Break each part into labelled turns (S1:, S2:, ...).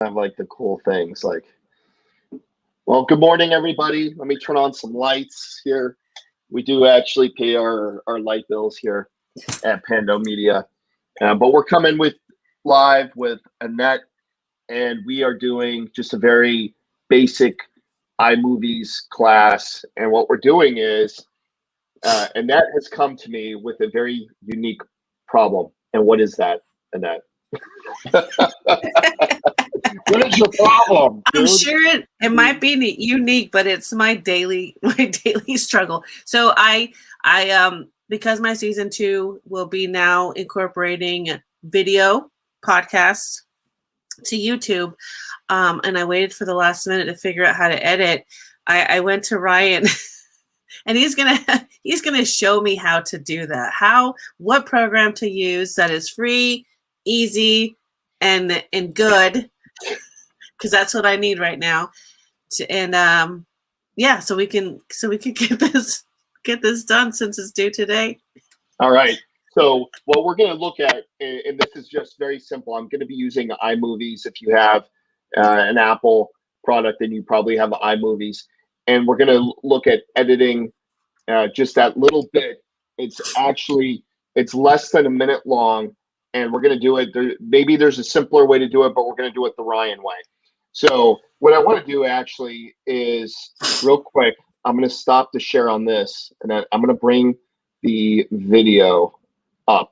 S1: have like the cool things like, well, good morning, everybody. Let me turn on some lights here. We do actually pay our light bills here at Pando Media, but we're coming with live with Annette, and we are doing just a very basic iMovies class. And what we're doing is Annette has come to me with a very unique problem. And what is that, Annette? What is your problem, dude?
S2: I'm sure it might be unique, but it's my daily struggle. So I because my season 2 will be now incorporating video podcasts to YouTube, and I waited for the last minute to figure out how to edit. I went to Ryan, and he's gonna show me how to do that. What program to use that is free, easy, and good. Because that's what I need right now, so we can get this done since it's due today.
S1: All right. So what we're going to look at, and this is just very simple. I'm going to be using iMovies. If you have an Apple product, then you probably have iMovies, and we're going to look at editing just that little bit. It's less than a minute long, and we're going to do it. Maybe there's a simpler way to do it, but we're going to do it the Ryan way. So what I want to do actually is real quick, I'm going to stop the share on this, and I'm going to bring the video up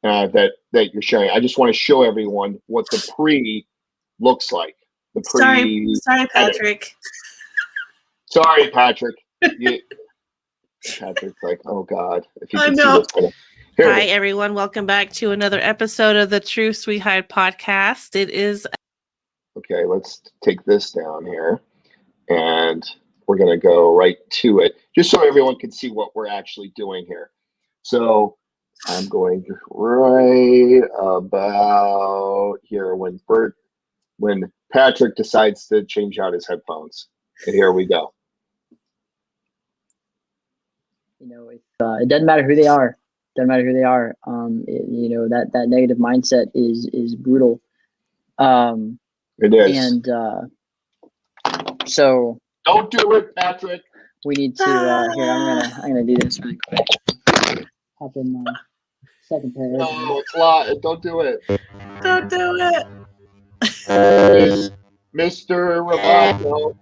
S1: that you're sharing. I just want to show everyone what the pre looks like.
S2: Sorry, Patrick.
S1: Sorry, Patrick. Patrick's like, oh God. If you can see what's going on.
S2: Hi, everyone. Welcome back to another episode of the Truths We Hide podcast. It is...
S1: Okay, let's take this down here, and we're going to go right to it, just so everyone can see what we're actually doing here. So I'm going right about here when Patrick decides to change out his headphones. And here we go.
S3: It doesn't matter who they are. Doesn't matter who they are. That negative mindset is brutal.
S1: It is.
S3: And so
S1: don't do it, Patrick.
S3: We need to here. I'm gonna do this really quick. Hop in my second pair.
S1: No, it's a lot. Don't do it.
S2: Don't do it.
S1: Mr. Roboto.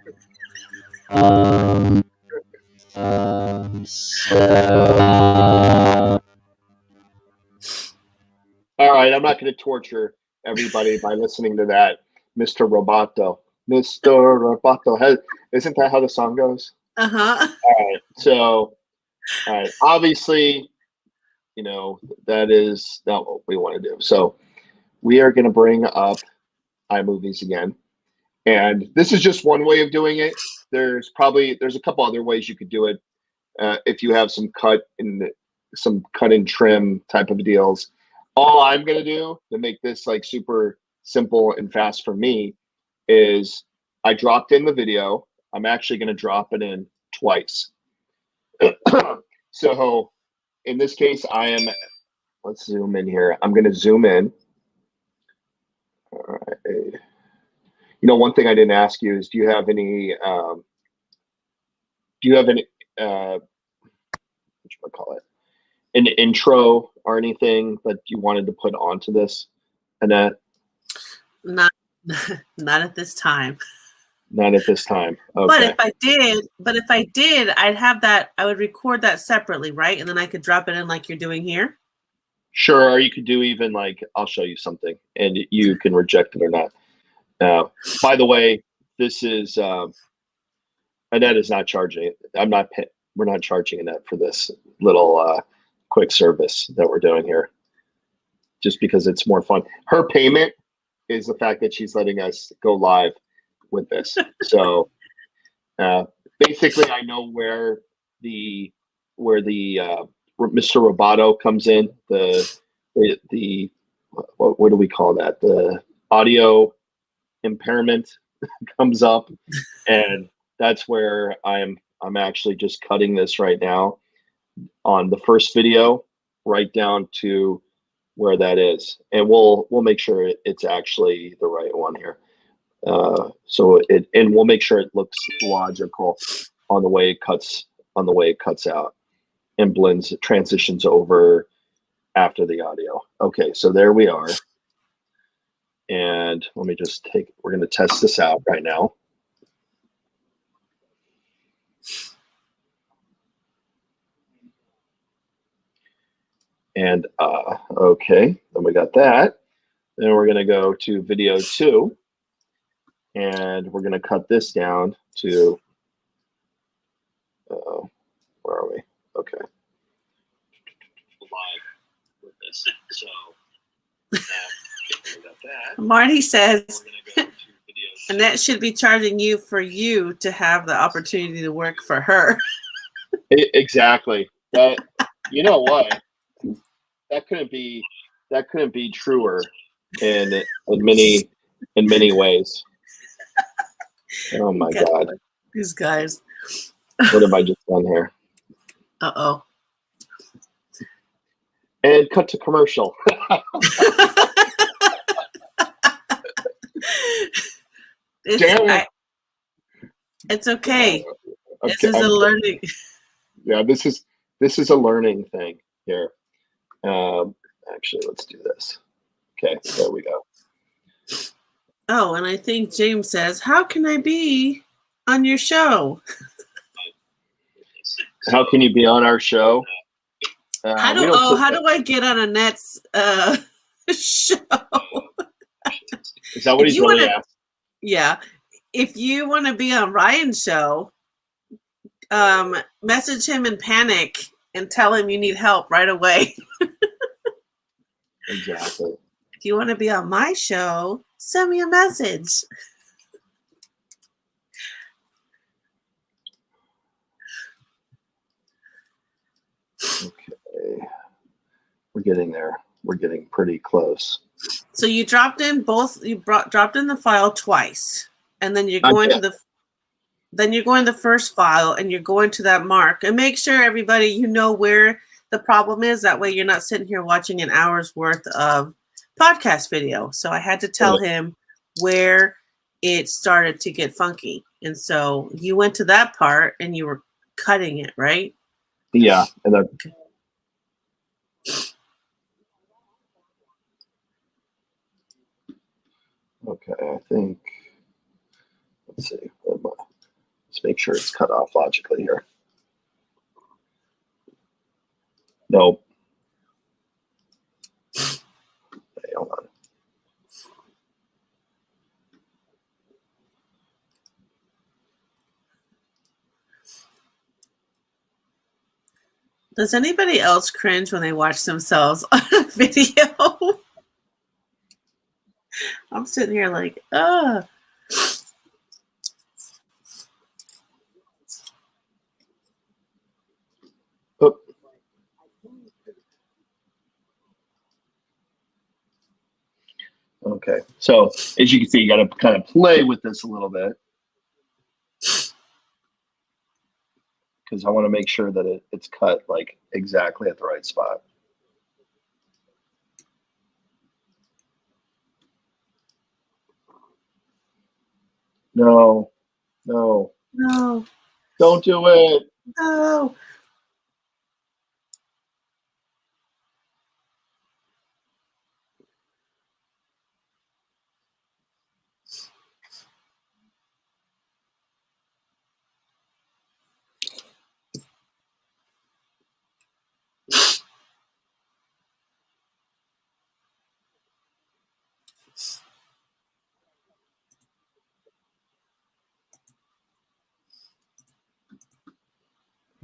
S1: All right, I'm not going to torture everybody by listening to that. Mr. Roboto. Mr. Roboto. Isn't that how the song goes?
S2: Uh-huh.
S1: All right. Obviously, that is not what we want to do. So we are going to bring up iMovies again. And this is just one way of doing it. There's a couple other ways you could do it. If you have some cut and trim type of deals. All I'm going to do to make this like super simple and fast for me is I dropped in the video. I'm actually going to drop it in twice. So in this case, let's zoom in here. I'm going to zoom in. All right. One thing I didn't ask you is, do you have any, what should I call it? An intro or anything that you wanted to put onto this, Annette?
S2: Not at this time.
S1: Not at this time. Okay.
S2: But if I did, I'd have that. I would record that separately, right? And then I could drop it in like you're doing here.
S1: Sure. Or you could do even like, I'll show you something, and you can reject it or not. By the way, this is Annette is not charging. We're not charging Annette for this little quick service that we're doing here, just because it's more fun. Her payment is the fact that she's letting us go live with this. So basically, I know where the Mr. Roboto comes in. The what do we call that? The audio impairment comes up, and that's where I'm actually just cutting this right now on the first video right down to where that is, and we'll make sure it's actually the right one here. And we'll make sure it looks logical on the way it cuts out and transitions over after the audio. Okay, so there we are. And let me just we're going to test this out right now. And okay, then we got that. Then we're going to go to video 2, and we're going to cut this down to, where are we? Okay. Live with this. So we got that.
S2: Marty says, Annette should be charging you for you to have the opportunity to work for her.
S1: Exactly. That, you know what? That couldn't be truer in many ways. Oh my God.
S2: These guys.
S1: What have I just done here?
S2: Uh-oh.
S1: And cut to commercial.
S2: It's okay. This is a learning.
S1: Yeah, this is a learning thing here. Actually, let's do this. Okay, there we go.
S2: Oh, and I think James says, how can I be on your show?
S1: How can you be on our show?
S2: How do I get on Annette's show?
S1: Is that what he's really asking?
S2: Yeah. If you want to be on Ryan's show, message him in panic and tell him you need help right away.
S1: Exactly.
S2: If you want to be on my show, send me a message.
S1: Okay. We're getting there. We're getting pretty close.
S2: So you dropped in dropped in the file twice, and then you're going to the first file and you're going to that mark, and make sure everybody, you know where the problem is. That way you're not sitting here watching an hour's worth of podcast video. So I had to tell him where it started to get funky. And so you went to that part and you were cutting it, right?
S1: Yeah. And then okay, I think, let's see. Let's make sure it's cut off logically here. Nope. Okay, hold on.
S2: Does anybody else cringe when they watch themselves on a video? I'm sitting here like, ugh.
S1: Oh. Okay, so as you can see, you got to kind of play with this a little bit because I want to make sure that it's cut like exactly at the right spot. No,
S2: No.
S1: don't do it.
S2: No.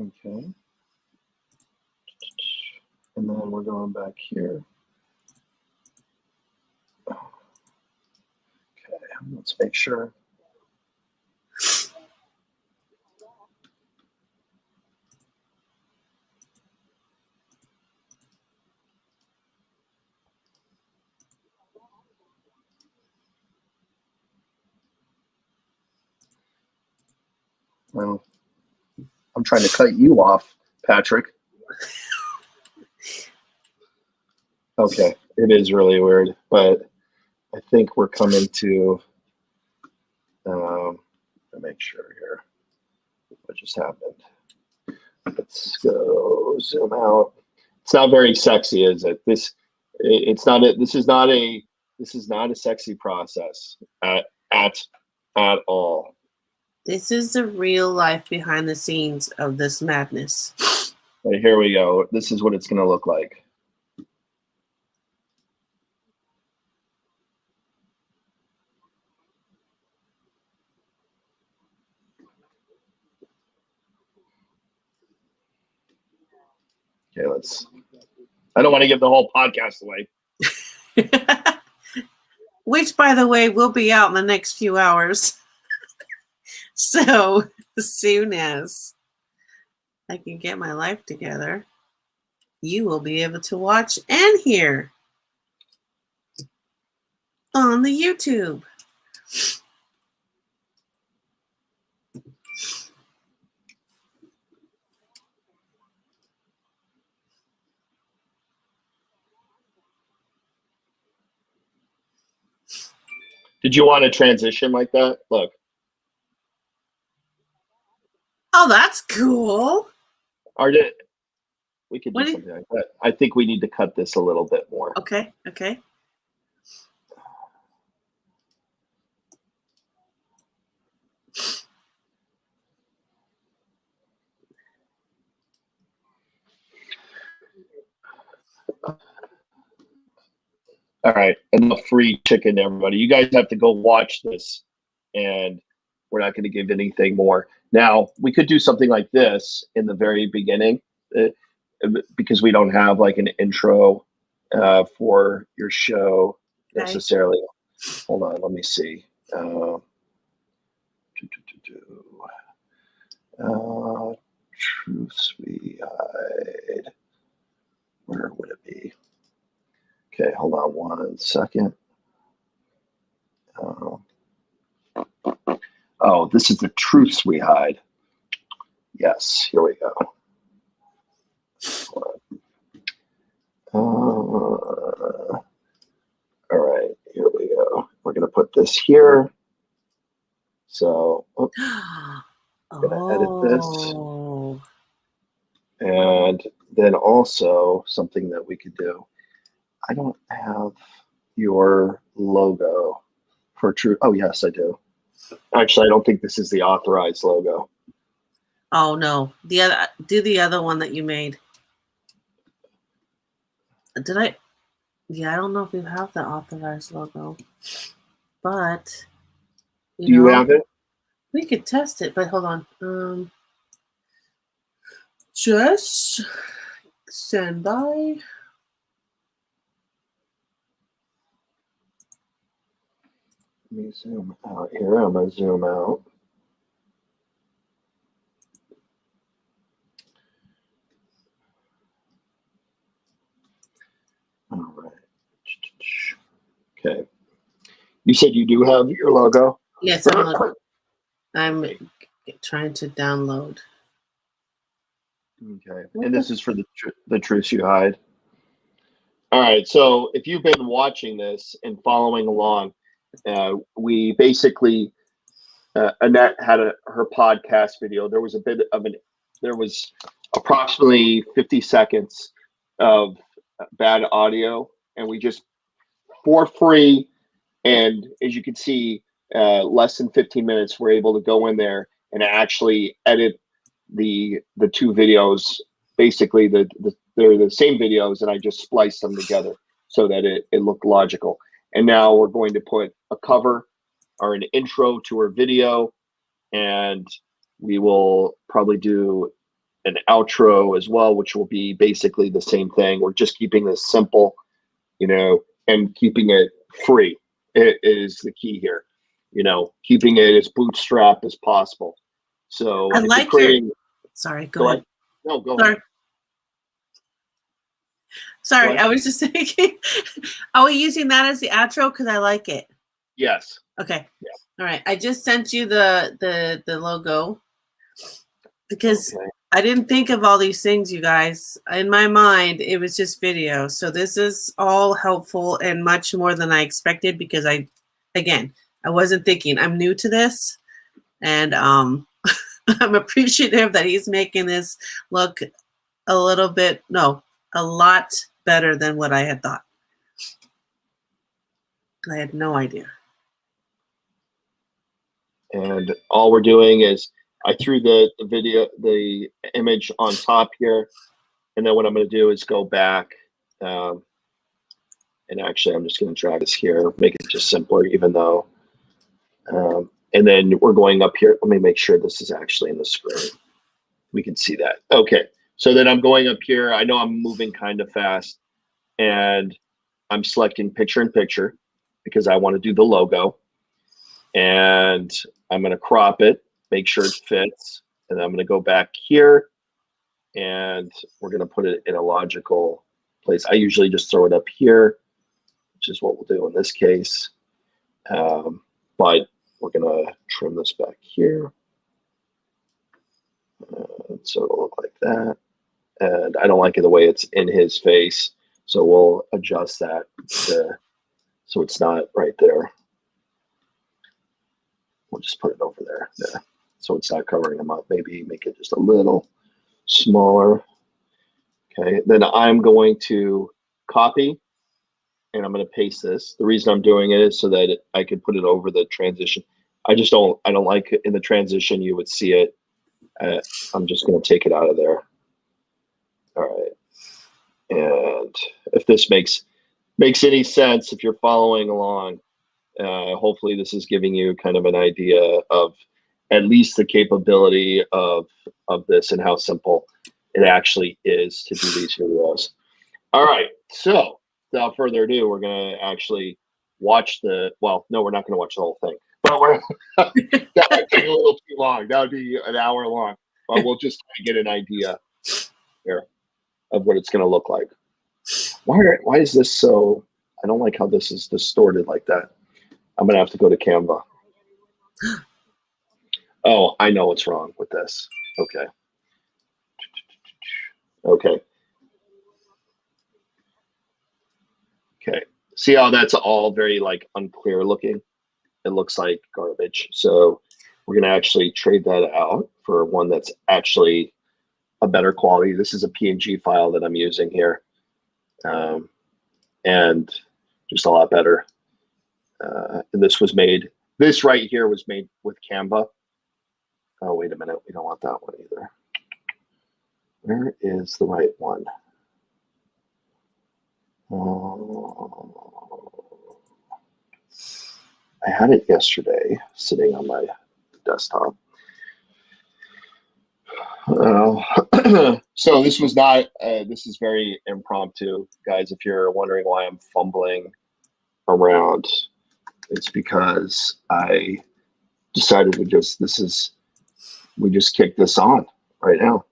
S1: Okay. And then we're going back here. Okay, let's make sure. Well, I'm trying to cut you off, Patrick. Okay, it is really weird, but I think we're coming to to make sure here. What just happened? Let's go zoom out. It's not very sexy, is it? This is not a sexy process at all.
S2: This is the real life behind the scenes of this madness.
S1: Right, here we go. This is what it's going to look like. Okay, I don't want to give the whole podcast away.
S2: Which, by the way, will be out in the next few hours. So, as soon as I can get my life together, you will be able to watch and hear on the YouTube.
S1: Did you want to transition like that? Look.
S2: Oh, that's cool.
S1: We could do something like that. I think we need to cut this a little bit more.
S2: Okay.
S1: All right, enough free chicken, everybody. You guys have to go watch this, and we're not going to give anything more. Now, we could do something like this in the very beginning, because we don't have like an intro for your show necessarily. Okay. Hold on, let me see. Truths we hide. Where would it be? Okay, hold on 1 second. Oh, this is the truths we hide. Yes, here we go. All right, here we go. We're going to put this here. So, I'm going to edit this. And then also something that we could do. I don't have your logo for True. Oh, yes, I do. Actually, I don't think this is the authorized logo.
S2: Oh, no. Do the other one that you made. Did I? Yeah, I don't know if you have the authorized logo. But,
S1: do you have it?
S2: We could test it, but hold on. Just stand by.
S1: Let me zoom out here. I'm going to zoom out. All right. Okay. You said you do have your logo?
S2: Yes, I'm trying to download.
S1: Okay. And this is for the truths you hide. All right. So if you've been watching this and following along, we basically, Annette had her podcast video. There was there was approximately 50 seconds of bad audio, and we just, for free, and as you can see, less than 15 minutes, we're able to go in there and actually edit the two videos. Basically, they're the same videos, and I just spliced them together so that it looked logical. And now we're going to put a cover or an intro to our video, and we will probably do an outro as well, which will be basically the same thing. We're just keeping this simple, and keeping it free. It is the key here, keeping it as bootstrap as possible. So
S2: I like sorry, go ahead.
S1: No, go
S2: Sorry.
S1: ahead.
S2: Sorry, I was just thinking, are we using that as the outro? Because I like it.
S1: Yes.
S2: Okay. Yeah. All right. I just sent you the logo because I didn't think of all these things, you guys. In my mind, it was just video. So this is all helpful and much more than I expected because I wasn't thinking. I'm new to this. And I'm appreciative that he's making this look a lot better than what I had thought. I had no idea.
S1: And all we're doing is I threw the image on top here. And then what I'm going to do is go back. And actually, I'm just going to drag this here, make it just simpler, even though. And then we're going up here. Let me make sure this is actually in the screen. We can see that. Okay. So then I'm going up here. I know I'm moving kind of fast. And I'm selecting picture in picture because I want to do the logo. And I'm going to crop it, make sure it fits. And then I'm going to go back here. And we're going to put it in a logical place. I usually just throw it up here, which is what we'll do in this case. But we're going to trim this back here. So it'll look like that. And I don't like it the way it's in his face. So we'll adjust that so it's not right there. We'll just put it over there. Yeah. So it's not covering him up. Maybe make it just a little smaller. Okay. Then I'm going to copy and I'm going to paste this. The reason I'm doing it is so that I can put it over the transition. I don't like it in the transition. You would see it. I'm just going to take it out of there. All right. And if this makes any sense, if you're following along, hopefully this is giving you kind of an idea of at least the capability of this and how simple it actually is to do these videos. All right. So without further ado, we're going to actually watch no, we're not going to watch the whole thing, but that would take a little too long. That would be an hour long, but we'll just get an idea here of what it's going to look like. Why is this so? I don't like how this is distorted like that. I'm going to have to go to Canva. Oh, I know what's wrong with this. Okay. Okay. Okay. See how that's all very like unclear looking? It looks like garbage. So we're going to actually trade that out for one that's actually a better quality. This is a PNG file that I'm using here. And just a lot better. And this right here was made with Canva. Oh, wait a minute. We don't want that one either. Where is the right one? I had it yesterday sitting on my desktop. So this was not, this is very impromptu, guys. If you're wondering why I'm fumbling around, it's because I decided we just kick this on right now.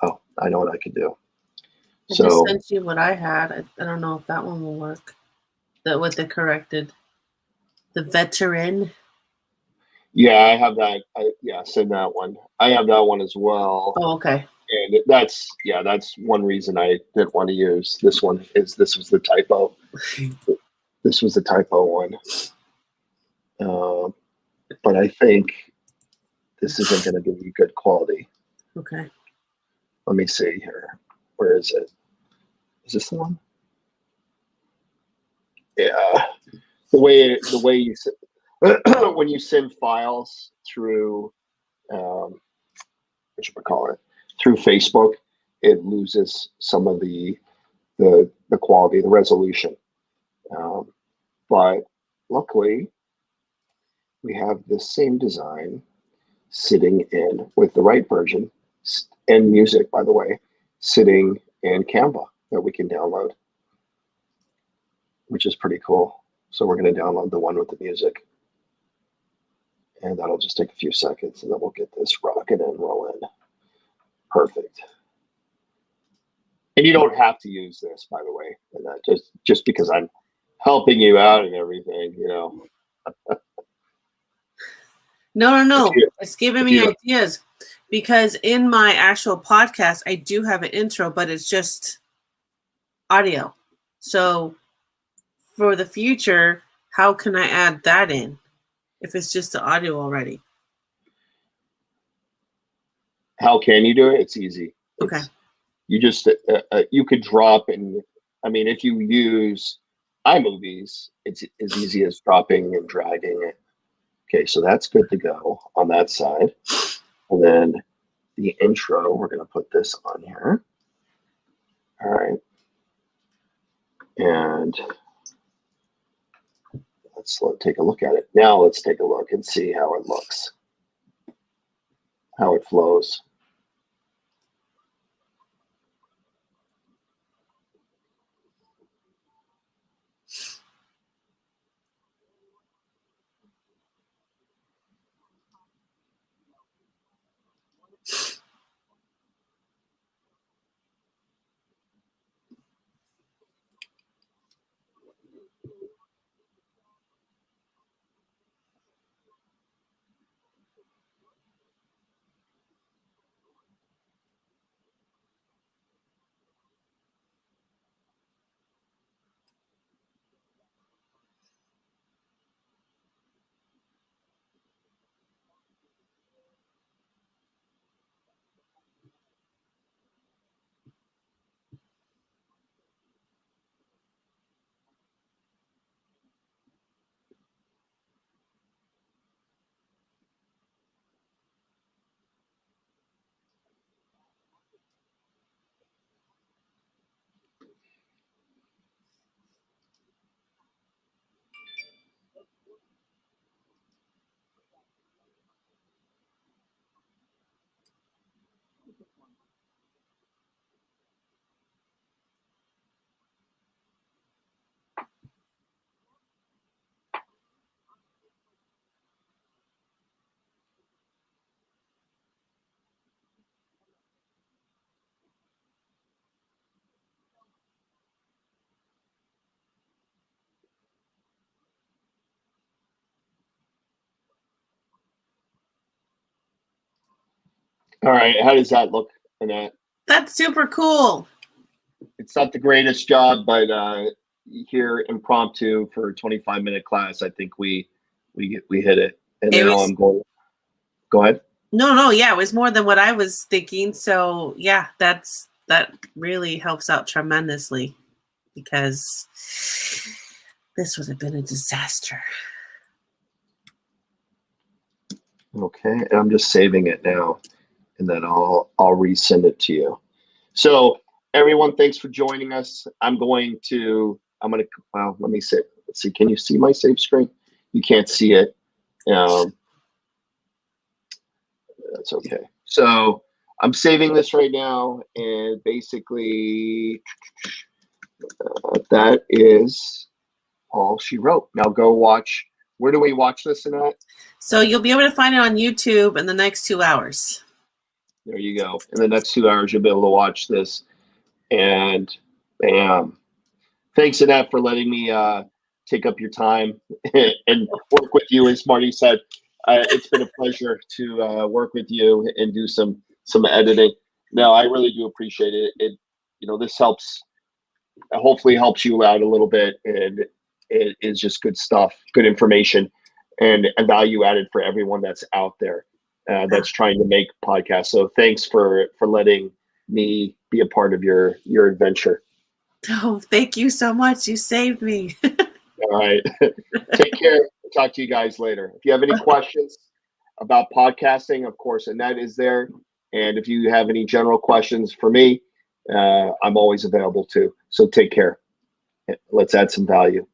S1: Oh, I know what I can do.
S2: I just sent you what I had. I don't know if that one will work. With the corrected, the veteran.
S1: Yeah, I have that. Send that one. I have that one as well.
S2: Oh, okay.
S1: And that's one reason I didn't want to use this one. This was the typo. This was the typo one. But I think this isn't going to give you good quality.
S2: Okay.
S1: Let me see here. Where is it? Is this the one? Yeah. The way you when you send files through through Facebook, it loses some of the quality, the resolution. But luckily, we have the same design sitting in with the right version and music, by the way, sitting in Canva that we can download, which is pretty cool. So we're going to download the one with the music. And that'll just take a few seconds, and then we'll get this rocking and rolling. Perfect. And you don't have to use this, by the way, and that just because I'm helping you out and everything, you know.
S2: No. It's giving me ideas because in my actual podcast, I do have an intro, but it's just audio. So for the future, how can I add that in if it's just the audio already?
S1: How can you do it? It's easy.
S2: Okay.
S1: You just you could drop, and I mean, if you use iMovies, it's as easy as dropping and dragging it. Okay, so that's good to go on that side. And then the intro, we're going to put this on here. All right. And let's take a look at it. Now let's take a look and see how it looks, how it flows. All right, how does that look, Annette?
S2: That's super cool.
S1: It's not the greatest job, but here impromptu for a 25-minute class, I think we hit it. And now I'm going. Go ahead.
S2: No, yeah, it was more than what I was thinking. So yeah, that really helps out tremendously, because this would have been a disaster.
S1: Okay, and I'm just saving it now, and then I'll resend it to you. So everyone, thanks for joining us. I'm gonna well, let me see. Let's see. Can you see my save screen? You can't see it. That's okay. So I'm saving this right now, and basically that is all she wrote. Now go watch. Where do we watch this, Annette?
S2: So you'll be able to find it on YouTube in the next 2 hours.
S1: There you go. In the next 2 hours, you'll be able to watch this. And bam. Thanks, Annette, for letting me take up your time and work with you. As Marty said, it's been a pleasure to work with you and do some editing. No, I really do appreciate it. This hopefully helps you out a little bit, and it is just good stuff, good information, and value added for everyone that's out there that's trying to make podcasts. So thanks for letting me be a part of your adventure.
S2: Oh, thank you so much. You saved me.
S1: All right. Take care. Talk to you guys later. If you have any questions about podcasting, of course, Annette is there. And if you have any general questions for me, I'm always available too. So take care. Let's add some value.